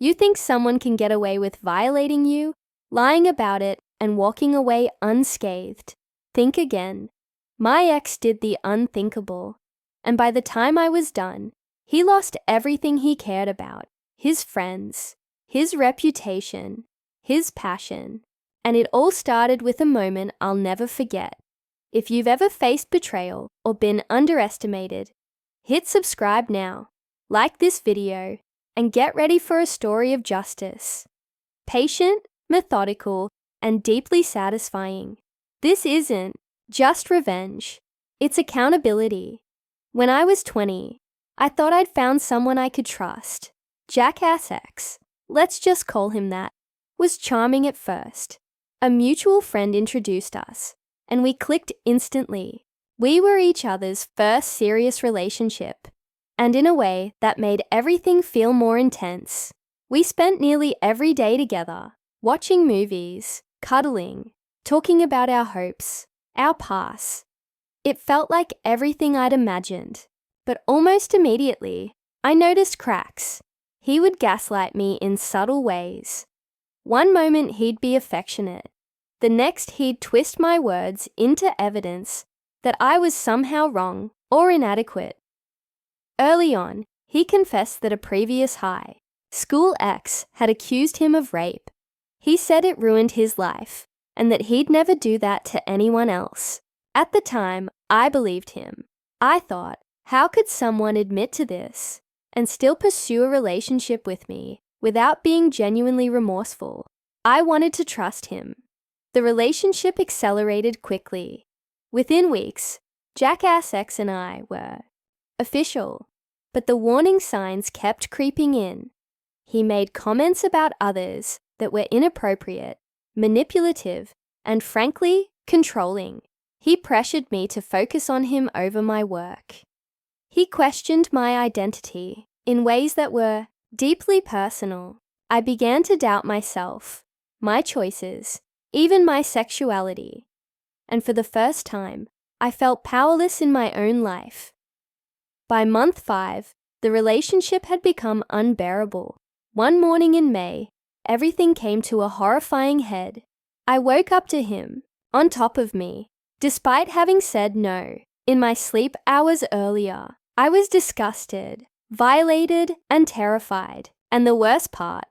You think someone can get away with violating you, lying about it, and walking away unscathed. Think again. My ex did the unthinkable, and by the time I was done, he lost everything he cared about, his friends, his reputation, his passion, and it all started with a moment I'll never forget. If you've ever faced betrayal or been underestimated, hit subscribe now, like this video, and get ready for a story of justice. Patient, methodical, and deeply satisfying. This isn't just revenge, it's accountability. When I was 20, I thought I'd found someone I could trust. Jackass X, let's just call him that, was charming at first. A mutual friend introduced us, and we clicked instantly. We were each other's first serious relationship, and in a way that made everything feel more intense. We spent nearly every day together, watching movies, cuddling, talking about our hopes, our past. It felt like everything I'd imagined, but almost immediately, I noticed cracks. He would gaslight me in subtle ways. One moment he'd be affectionate. The next he'd twist my words into evidence that I was somehow wrong or inadequate. Early on, he confessed that a previous high school ex had accused him of rape. He said it ruined his life and that he'd never do that to anyone else. At the time, I believed him. I thought, how could someone admit to this and still pursue a relationship with me without being genuinely remorseful? I wanted to trust him. The relationship accelerated quickly. Within weeks, Jackass X and I were official, but the warning signs kept creeping in. He made comments about others that were inappropriate, manipulative, and frankly, controlling. He pressured me to focus on him over my work. He questioned my identity in ways that were deeply personal. I began to doubt myself, my choices, even my sexuality. And for the first time, I felt powerless in my own life. By month 5, the relationship had become unbearable. One morning in May, everything came to a horrifying head. I woke up to him, on top of me, despite having said no. In my sleep hours earlier, I was disgusted, violated, and terrified. And the worst part,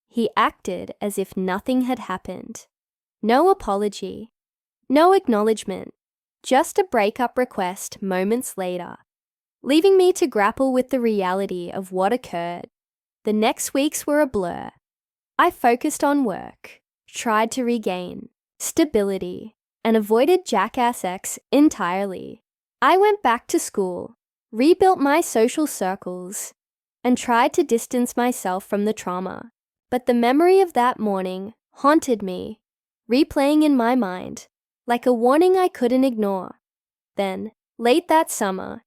he acted as if nothing had happened. No apology, no acknowledgement, just a breakup request moments later, leaving me to grapple with the reality of what occurred. The next weeks were a blur. I focused on work, tried to regain stability, and avoided Jackass X entirely. I went back to school, rebuilt my social circles, and tried to distance myself from the trauma. But the memory of that morning haunted me, replaying in my mind, like a warning I couldn't ignore. Then, late that summer,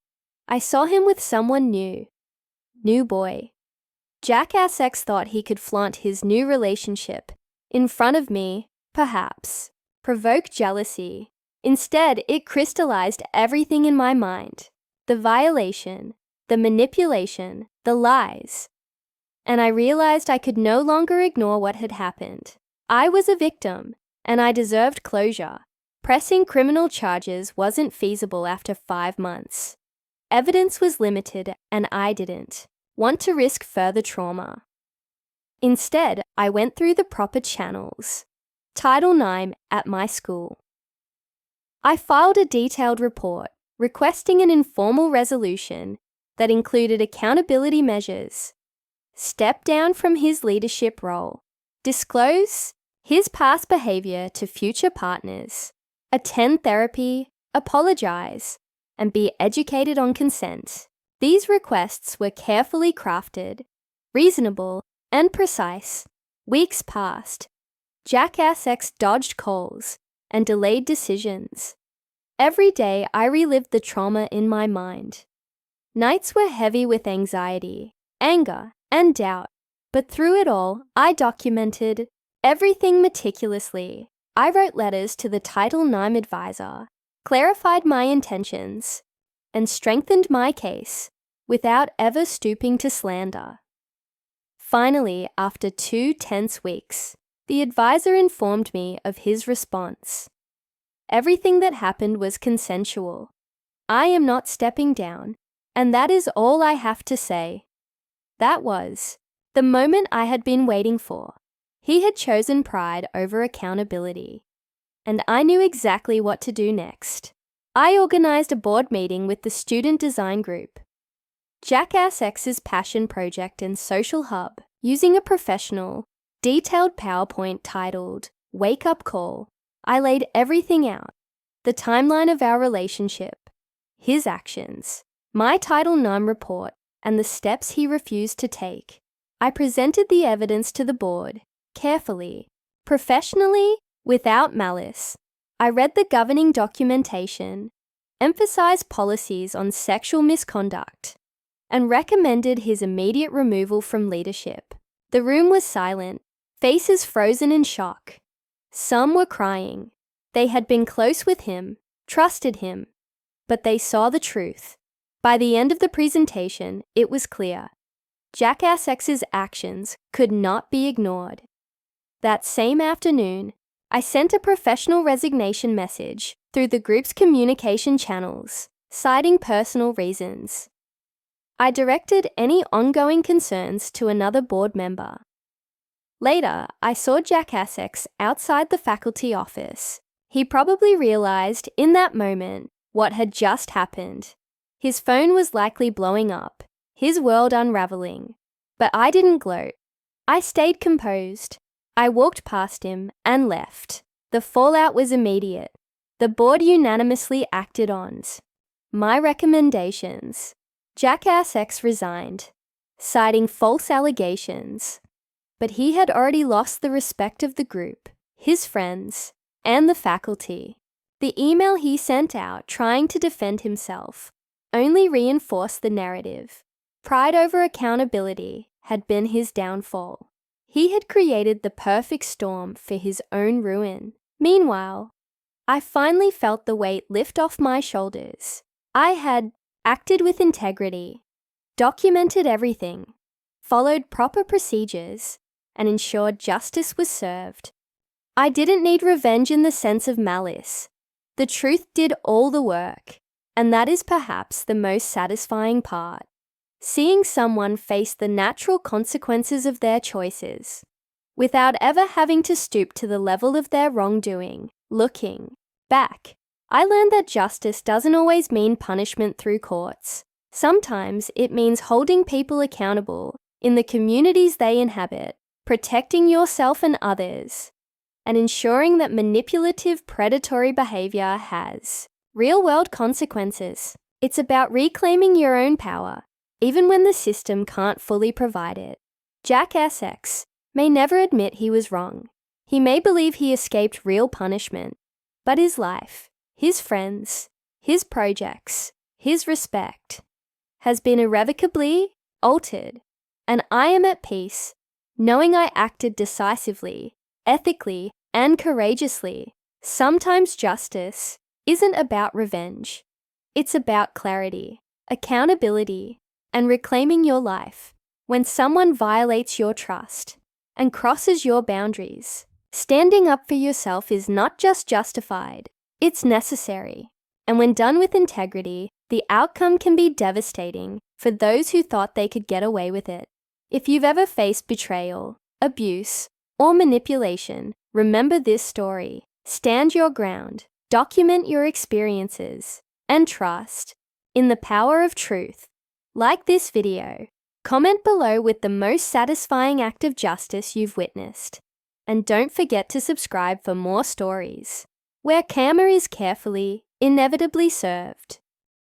I saw him with someone new. New boy. Jackass X thought he could flaunt his new relationship in front of me, perhaps, provoke jealousy. Instead, it crystallized everything in my mind. The violation, the manipulation, the lies. And I realized I could no longer ignore what had happened. I was a victim, and I deserved closure. Pressing criminal charges wasn't feasible after 5 months. Evidence was limited, and I didn't want to risk further trauma. Instead, I went through the proper channels. Title IX at my school. I filed a detailed report requesting an informal resolution that included accountability measures, step down from his leadership role, disclose his past behavior to future partners, attend therapy, apologize, and be educated on consent. These requests were carefully crafted, reasonable, and precise. Weeks passed. Jackass X dodged calls and delayed decisions. Every day I relived the trauma in my mind. Nights were heavy with anxiety, anger, and doubt, but through it all, I documented everything meticulously. I wrote letters to the Title IX advisor, clarified my intentions, and strengthened my case without ever stooping to slander. Finally, after 2 tense weeks, the advisor informed me of his response. Everything that happened was consensual. I am not stepping down, and that is all I have to say. That was the moment I had been waiting for. He had chosen pride over accountability, and I knew exactly what to do next. I organized a board meeting with the student design group, Jackass X's passion project and social hub, using a professional, detailed PowerPoint titled Wake Up Call. I laid everything out: the timeline of our relationship, his actions, my Title IX report, and the steps he refused to take. I presented the evidence to the board, carefully, professionally, without malice. I read the governing documentation, emphasized policies on sexual misconduct, and recommended his immediate removal from leadership. The room was silent, faces frozen in shock. Some were crying. They had been close with him, trusted him, but they saw the truth. By the end of the presentation, it was clear. Jackass X's actions could not be ignored. That same afternoon, I sent a professional resignation message through the group's communication channels, citing personal reasons. I directed any ongoing concerns to another board member. Later, I saw Jackass X outside the faculty office. He probably realized in that moment what had just happened. His phone was likely blowing up, his world unraveling. But I didn't gloat. I stayed composed. I walked past him and left. The fallout was immediate. The board unanimously acted on my recommendations. Jackass X resigned, citing false allegations. But he had already lost the respect of the group, his friends, and the faculty. The email he sent out trying to defend himself only reinforced the narrative. Pride over accountability had been his downfall. He had created the perfect storm for his own ruin. Meanwhile, I finally felt the weight lift off my shoulders. I had acted with integrity, documented everything, followed proper procedures, and ensured justice was served. I didn't need revenge in the sense of malice. The truth did all the work, and that is perhaps the most satisfying part. Seeing someone face the natural consequences of their choices, without ever having to stoop to the level of their wrongdoing. Looking back, I learned that justice doesn't always mean punishment through courts. Sometimes it means holding people accountable in the communities they inhabit, protecting yourself and others, and ensuring that manipulative, predatory behavior has real-world consequences. It's about reclaiming your own power, even when the system can't fully provide it. Jackass X may never admit he was wrong. He may believe he escaped real punishment, but his life, his friends, his projects, his respect has been irrevocably altered, and I am at peace knowing I acted decisively, ethically, and courageously. Sometimes justice isn't about revenge. It's about clarity, accountability, and reclaiming your life. When someone violates your trust and crosses your boundaries, standing up for yourself is not just justified, it's necessary. And when done with integrity, the outcome can be devastating for those who thought they could get away with it. If you've ever faced betrayal, abuse, or manipulation, remember this story. Stand your ground, document your experiences, and trust in the power of truth. Like this video, comment below with the most satisfying act of justice you've witnessed. And don't forget to subscribe for more stories, where karma is carefully, inevitably served.